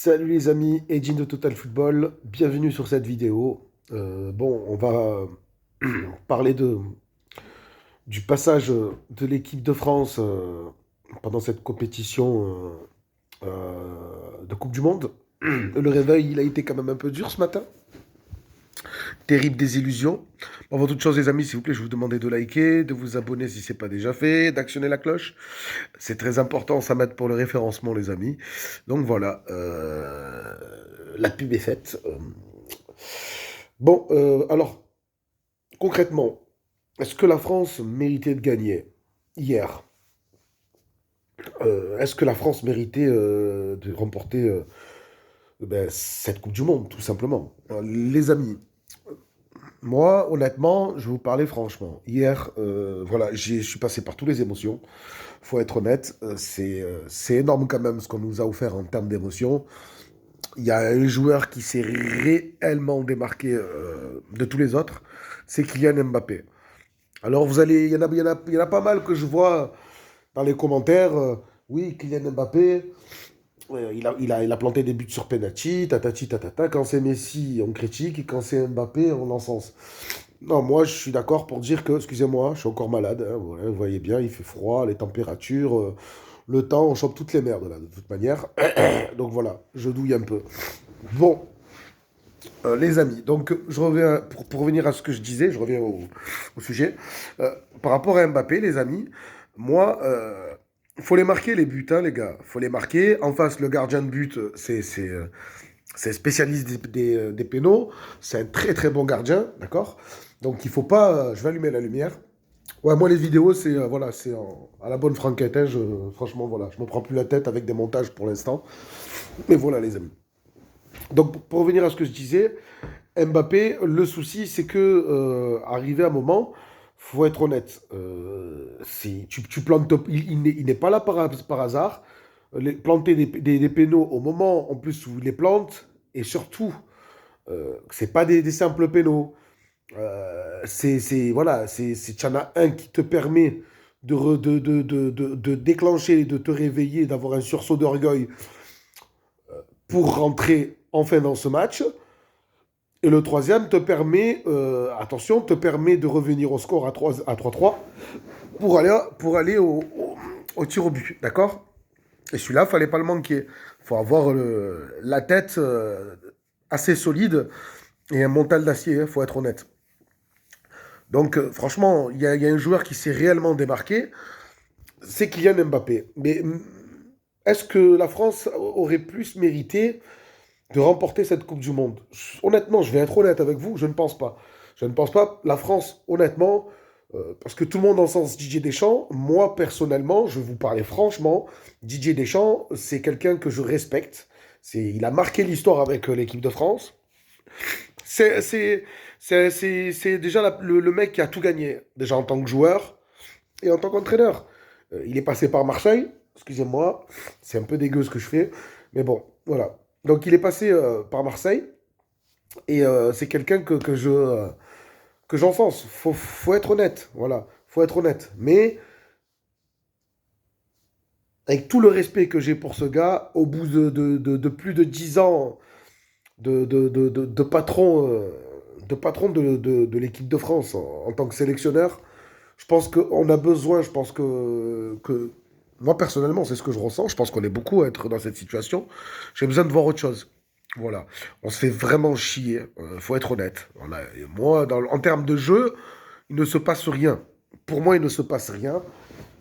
Salut les amis, Edin de Total Football, bienvenue sur cette vidéo. On va parler du passage de l'équipe de France pendant cette compétition de Coupe du Monde. Le réveil, il a été quand même un peu dur ce matin. Terrible désillusion. Avant toute chose les amis, s'il vous plaît, je vous demandais de liker, de vous abonner si ce n'est pas déjà fait, d'actionner la cloche. C'est très important, ça m'aide pour le référencement les amis. Donc voilà, la pub est faite. Alors, concrètement, est-ce que la France méritait de gagner hier? Est-ce que la France méritait de remporter cette Coupe du Monde, tout simplement? Alors, les amis, moi, honnêtement, je vais vous parler franchement. Hier, voilà, je suis passé par toutes les émotions. Faut être honnête, c'est énorme quand même ce qu'on nous a offert en termes d'émotions. Il y a un joueur qui s'est réellement démarqué de tous les autres, c'est Kylian Mbappé. Alors vous allez, il y en a pas mal que je vois dans les commentaires. Oui, Kylian Mbappé, il a planté des buts sur penalty, tatati tatata. Quand c'est Messi, on critique, et quand c'est Mbappé, on encense. Non, moi je suis d'accord pour dire que, excusez-moi, je suis encore malade. Hein, voilà, vous voyez bien, il fait froid, les températures, le temps, on chope toutes les merdes là, de toute manière. Donc voilà, je douille un peu. Bon, les amis, donc je reviens, pour revenir à ce que je disais, je reviens au sujet. Par rapport à Mbappé, les amis, moi, faut les marquer les buts, hein, les gars. Faut les marquer. En face, le gardien de but, c'est spécialiste des pénaux. C'est un très très bon gardien, d'accord. Donc il faut pas. Je vais allumer la lumière. Ouais, moi les vidéos, c'est voilà, à la bonne franquette. Hein, franchement, voilà, je me prends plus la tête avec des montages pour l'instant. Mais voilà, les amis. Donc pour revenir à ce que je disais, Mbappé, le souci, c'est que arrivé à un moment, faut être honnête. Tu plantes, il n'est pas là par hasard. Planter des pénaux au moment en plus où il les plante, et surtout, c'est pas des simples pénaux. Voilà, t'en as un qui te permet de déclencher, de te réveiller, d'avoir un sursaut d'orgueil pour rentrer enfin dans ce match. Et le troisième te permet, attention, te permet de revenir au score à 3-3 pour aller au tir au but, d'accord? Et celui-là, il fallait pas le manquer. Il faut avoir la tête assez solide et un mental d'acier, il faut être honnête. Donc, franchement, il y a un joueur qui s'est réellement démarqué, c'est Kylian Mbappé. Mais est-ce que la France aurait plus mérité de remporter cette Coupe du Monde? Honnêtement, je vais être honnête avec vous, je ne pense pas. Je ne pense pas. La France, honnêtement, parce que tout le monde encense Didier Deschamps, moi personnellement, je vais vous parler franchement, Didier Deschamps, c'est quelqu'un que je respecte. Il a marqué l'histoire avec l'équipe de France. C'est c'est- c'est déjà le mec qui a tout gagné, déjà en tant que joueur et en tant qu'entraîneur. Il est passé par Marseille, excusez-moi, c'est un peu dégueu ce que je fais, mais bon, voilà. Donc il est passé par Marseille et c'est quelqu'un que j'enfonce. Faut être honnête, voilà, faut être honnête. Mais avec tout le respect que j'ai pour ce gars, au bout de plus de 10 ans de patron, de l'équipe de France en tant que sélectionneur, je pense qu'on a besoin, je pense que moi personnellement, c'est ce que je ressens. Je pense qu'on est beaucoup à être dans cette situation. J'ai besoin de voir autre chose. Voilà. On se fait vraiment chier. Faut être honnête. Voilà. Et moi, en termes de jeu, il ne se passe rien. Pour moi, il ne se passe rien.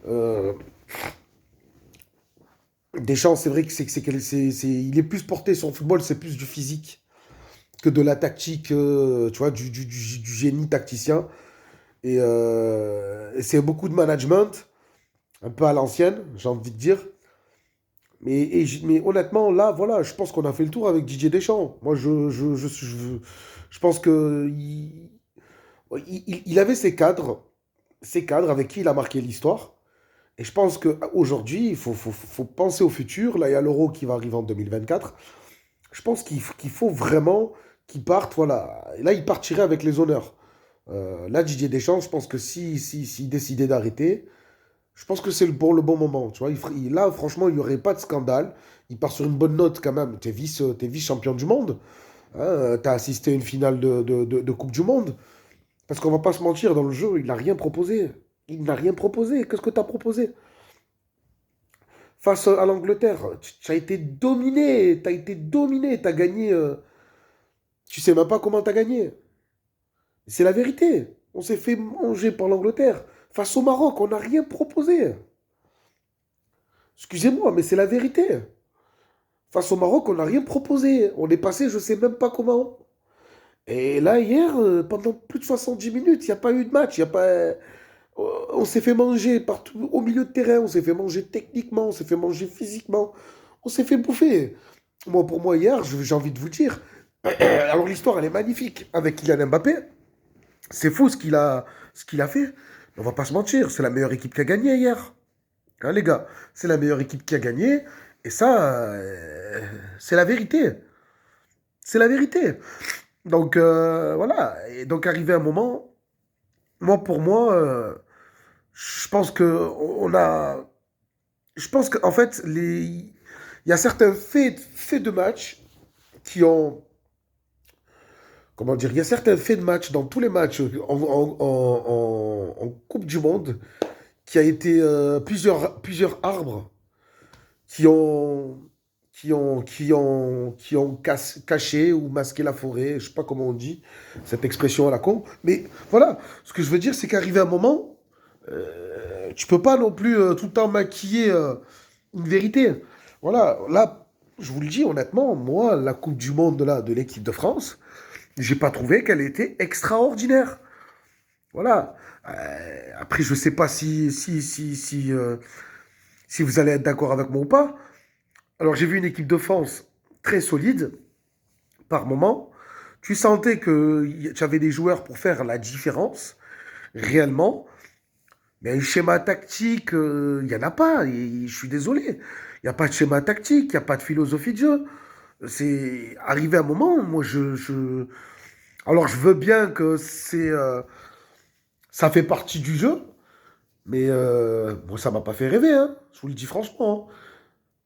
Euh, Deschamps, c'est vrai que il est plus porté sur le football, c'est plus du physique que de la tactique, tu vois, du génie tacticien. Et c'est beaucoup de management, un peu à l'ancienne, j'ai envie de dire. Mais honnêtement, là, voilà, je pense qu'on a fait le tour avec Didier Deschamps. Moi, je pense que il avait ses cadres avec qui il a marqué l'histoire. Et je pense qu'aujourd'hui, il faut penser au futur. Là, il y a l'Euro qui va arriver en 2024. Je pense qu'il faut vraiment qu'il parte, voilà. Et là, il partirait avec les honneurs. Là, Didier Deschamps, je pense que s'il décidait d'arrêter, Je pense que c'est pour le bon moment. Tu vois, là, franchement, il n'y aurait pas de scandale. Il part sur une bonne note quand même. T'es vice-champion du monde. Hein, t'as assisté à une finale de Coupe du Monde. Parce qu'on va pas se mentir, dans le jeu, il n'a rien proposé. Il n'a rien proposé. Qu'est-ce que tu as proposé? Face à l'Angleterre, tu as été dominé. Tu as été dominé. Tu as gagné. Tu sais même pas comment tu as gagné. C'est la vérité. On s'est fait manger par l'Angleterre. Face au Maroc, on n'a rien proposé. Excusez-moi, mais c'est la vérité. Face au Maroc, on n'a rien proposé. On est passé, je sais même pas comment. Et là, hier, pendant plus de 70 minutes, il n'y a pas eu de match. Il y a pas... On s'est fait manger partout au milieu de terrain. On s'est fait manger techniquement. On s'est fait manger physiquement. On s'est fait bouffer. Moi, pour moi, hier, j'ai envie de vous dire. Alors, l'histoire, elle est magnifique. Avec Kylian Mbappé, c'est fou ce qu'il a fait. On va pas se mentir. C'est la meilleure équipe qui a gagné hier. Hein, les gars, c'est la meilleure équipe qui a gagné. Et ça, c'est la vérité. C'est la vérité. Donc, voilà. Et donc, arrivé un moment, moi, pour moi, je pense que on a. Je pense qu'en fait, il y a certains faits de match qui ont. Comment dire? Il y a certains faits de match dans tous les matchs en Coupe du Monde qui a été plusieurs arbres qui ont, qui ont caché ou masqué la forêt, je sais pas comment on dit, cette expression à la con. Mais voilà, ce que je veux dire, c'est qu'arrivé un moment, tu peux pas non plus tout le temps maquiller une vérité. Voilà, là, je vous le dis honnêtement, moi, la Coupe du Monde là, de l'équipe de France, j'ai pas trouvé qu'elle était extraordinaire. Voilà. Après, je sais pas si vous allez être d'accord avec moi ou pas. Alors, j'ai vu une équipe de France très solide par moment. Tu sentais que tu avais des joueurs pour faire la différence, réellement. Mais un schéma tactique, il n'y en a pas. Je suis désolé. Il n'y a pas de schéma tactique, il n'y a pas de philosophie de jeu. C'est arrivé un moment, moi, Alors, je veux bien que ça fait partie du jeu, mais moi, ça m'a pas fait rêver, hein. Je vous le dis franchement, hein.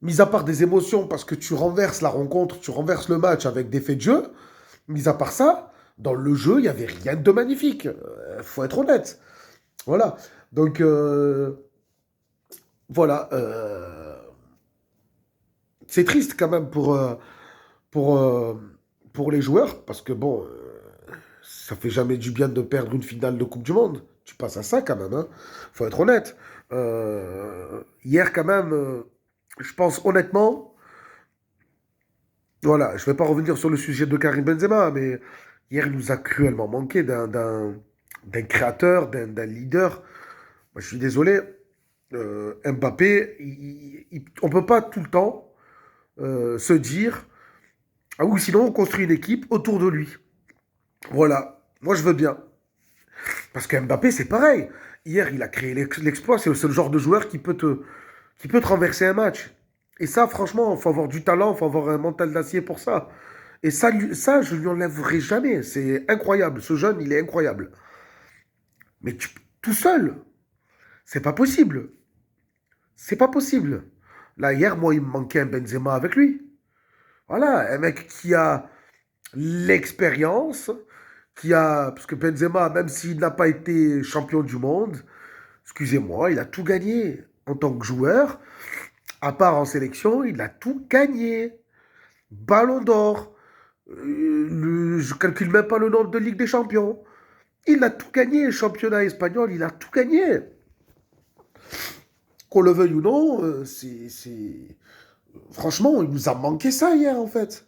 Mis à part des émotions, parce que tu renverses la rencontre, tu renverses le match avec des faits de jeu, mis à part ça, dans le jeu, il n'y avait rien de magnifique. Faut être honnête. Voilà. Donc, voilà. C'est triste quand même pour, euh, pour les joueurs, parce que bon, ça fait jamais du bien de perdre une finale de Coupe du Monde. Tu passes à ça quand même, hein. Faut être honnête. Hier, quand même, je pense honnêtement, voilà, je ne vais pas revenir sur le sujet de Karim Benzema, mais hier, il nous a cruellement manqué d'un créateur, d'un leader. Moi, je suis désolé, Mbappé, on ne peut pas tout le temps se dire, ah oui, sinon on construit une équipe autour de lui. Voilà, moi je veux bien. Parce que Mbappé, c'est pareil. Hier, il a créé l'exploit, c'est le genre de joueur qui peut te renverser un match. Et ça, franchement, il faut avoir du talent, il faut avoir un mental d'acier pour ça. Et ça, ça je ne lui enlèverai jamais. C'est incroyable. Ce jeune, il est incroyable. Mais tout seul, c'est pas possible. C'est pas possible. Là, hier, moi, il me manquait un Benzema avec lui. Voilà, un mec qui a l'expérience, parce que Benzema, même s'il n'a pas été champion du monde, excusez-moi, il a tout gagné en tant que joueur. À part en sélection, il a tout gagné. Ballon d'or. Je calcule même pas le nombre de Ligue des Champions. Il a tout gagné. Championnat espagnol, il a tout gagné. Qu'on le veuille ou non, franchement, il nous a manqué ça hier, en fait.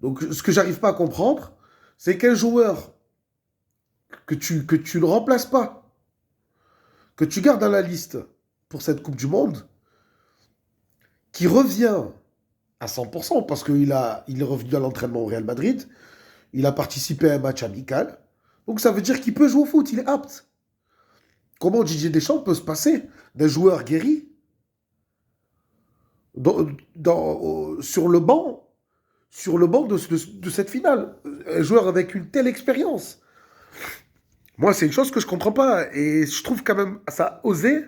Donc, ce que j'arrive pas à comprendre, c'est qu'un joueur que tu ne remplaces pas, que tu gardes dans la liste pour cette Coupe du Monde, qui revient à 100%, parce il est revenu à l'entraînement au Real Madrid, il a participé à un match amical, donc ça veut dire qu'il peut jouer au foot, il est apte. Comment Didier Deschamps peut se passer d'un joueur guéri sur le banc de cette finale? Un joueur avec une telle expérience. Moi, c'est une chose que je comprends pas. Et je trouve quand même ça osé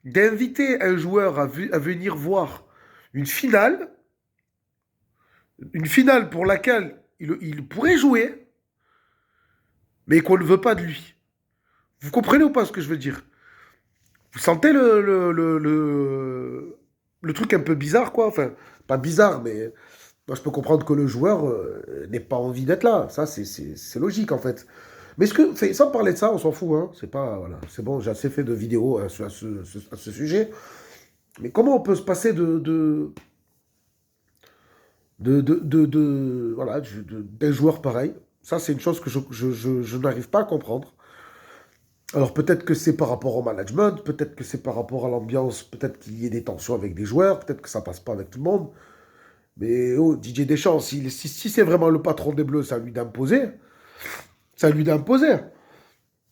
d'inviter un joueur à venir voir une finale, une finale pour laquelle il pourrait jouer, mais qu'on ne veut pas de lui. Vous comprenez ou pas ce que je veux dire? Vous sentez le truc un peu bizarre, quoi? Enfin, pas bizarre, mais moi, je peux comprendre que le joueur n'ait pas envie d'être là. Ça, c'est logique, en fait. Mais sans parler de ça, on s'en fout, hein. C'est pas, voilà, c'est bon, j'ai assez fait de vidéos à ce sujet. Mais comment on peut se passer voilà, d'un joueur pareil? Ça, c'est une chose que je n'arrive pas à comprendre. Alors peut-être que c'est par rapport au management, peut-être que c'est par rapport à l'ambiance, peut-être qu'il y ait des tensions avec des joueurs, peut-être que ça passe pas avec tout le monde. Mais oh, Didier Deschamps, si c'est vraiment le patron des Bleus, c'est à lui d'imposer. C'est à lui d'imposer.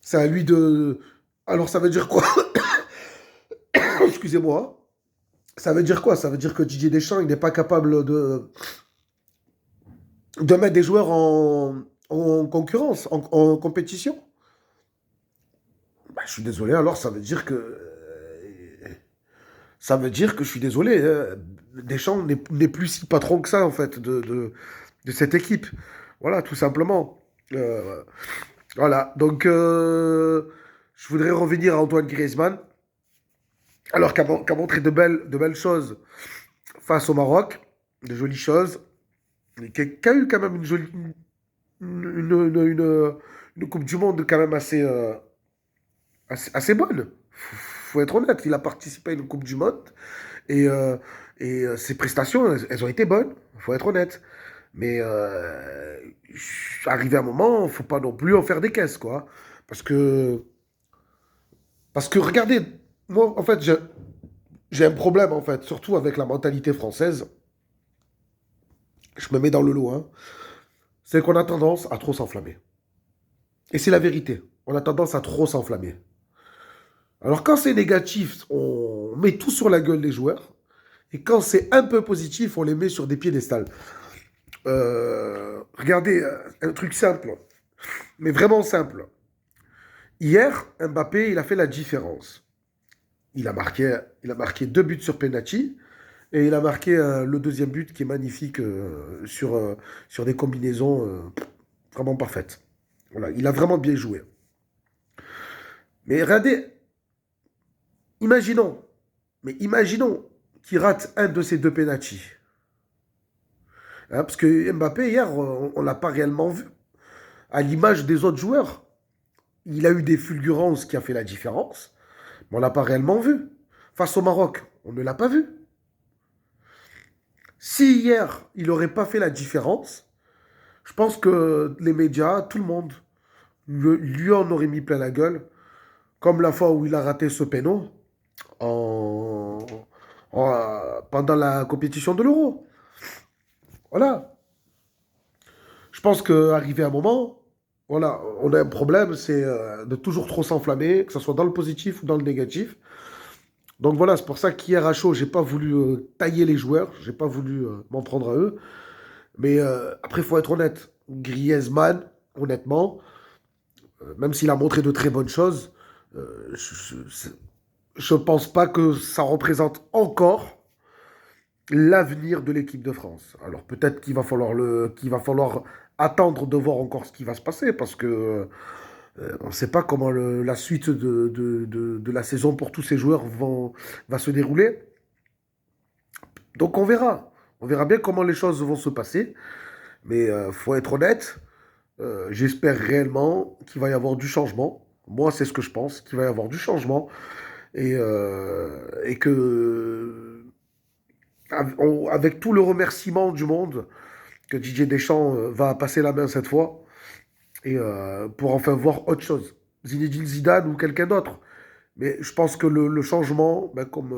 C'est à lui de... Alors ça veut dire quoi? Excusez-moi. Ça veut dire quoi? Ça veut dire que Didier Deschamps, il n'est pas capable de mettre des joueurs en concurrence, en compétition? Bah, je suis désolé, alors ça veut dire que je suis désolé. Deschamps n'est plus si patron que ça, en fait, de cette équipe. Voilà, tout simplement. Voilà, donc je voudrais revenir à Antoine Griezmann, alors qu'a montré de belles choses face au Maroc, de jolies choses, et qui a eu quand même une Coupe du Monde quand même assez bonne. Faut être honnête, il a participé à une Coupe du Monde et, ses prestations, elles ont été bonnes, faut être honnête. Mais arrivé à un moment, faut pas non plus en faire des caisses, quoi. Parce que, parce que regardez, moi, en fait, j'ai un problème, en fait, surtout avec la mentalité française. Je me mets dans le lot, hein. C'est qu'on a tendance à trop s'enflammer. Et c'est la vérité. On a tendance à trop s'enflammer. Alors quand c'est négatif, on met tout sur la gueule des joueurs. Et quand c'est un peu positif, on les met sur des piédestals. Regardez, un truc simple, mais vraiment simple. Hier, Mbappé, il a fait la différence. Il a marqué 2 buts sur penalty et il a marqué le deuxième but qui est magnifique sur des combinaisons vraiment parfaites. Voilà, il a vraiment bien joué. Mais regardez, imaginons, imaginons qu'il rate un de ces 2 penaltys. Hein, parce que Mbappé, hier, on ne l'a pas réellement vu. À l'image des autres joueurs, il a eu des fulgurances qui a fait la différence, mais on ne l'a pas réellement vu. Face au Maroc, on ne l'a pas vu. Si hier, il n'aurait pas fait la différence, je pense que les médias, tout le monde, lui en aurait mis plein la gueule, comme la fois où il a raté ce péno en, pendant la compétition de l'Euro. Voilà. Je pense qu'arrivé à un moment, voilà, on a un problème, c'est de toujours trop s'enflammer, que ce soit dans le positif ou dans le négatif. Donc voilà, c'est pour ça qu'hier à chaud, j'ai pas voulu tailler les joueurs, j'ai pas voulu m'en prendre à eux. Mais après, il faut être honnête. Griezmann, honnêtement, même s'il a montré de très bonnes choses, je pense pas que ça représente encore l'avenir de l'équipe de France. Alors peut-être qu'il va falloir attendre de voir encore ce qui va se passer parce que on ne sait pas comment la suite de la saison pour tous ces joueurs va se dérouler. Donc on verra. On verra bien comment les choses vont se passer. Mais faut être honnête, j'espère réellement qu'il va y avoir du changement. Moi, c'est ce que je pense, qu'il va y avoir du changement et que avec tout le remerciement du monde, que Didier Deschamps va passer la main cette fois et pour enfin voir autre chose. Zinedine Zidane ou quelqu'un d'autre. Mais je pense que le changement, ben, comme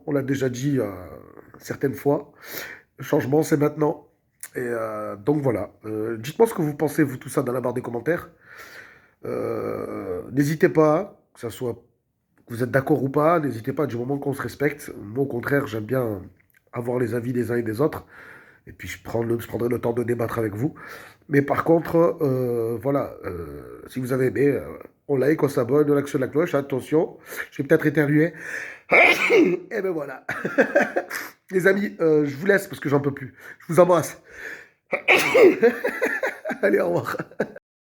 on l'a déjà dit certaines fois, le changement c'est maintenant. Et donc voilà. Dites-moi ce que vous pensez, vous, tout ça, dans la barre des commentaires. N'hésitez pas, que ça soit que vous êtes d'accord ou pas, n'hésitez pas du moment qu'on se respecte. Moi, au contraire, j'aime bien avoir les avis des uns et des autres. Et puis, je prendrai le temps de débattre avec vous. Mais par contre, voilà, si vous avez aimé, on like, on s'abonne, on actionne la cloche. Attention, je vais peut-être éternuer. Et ben voilà. Les amis, je vous laisse parce que j'en peux plus. Je vous embrasse. Allez, au revoir.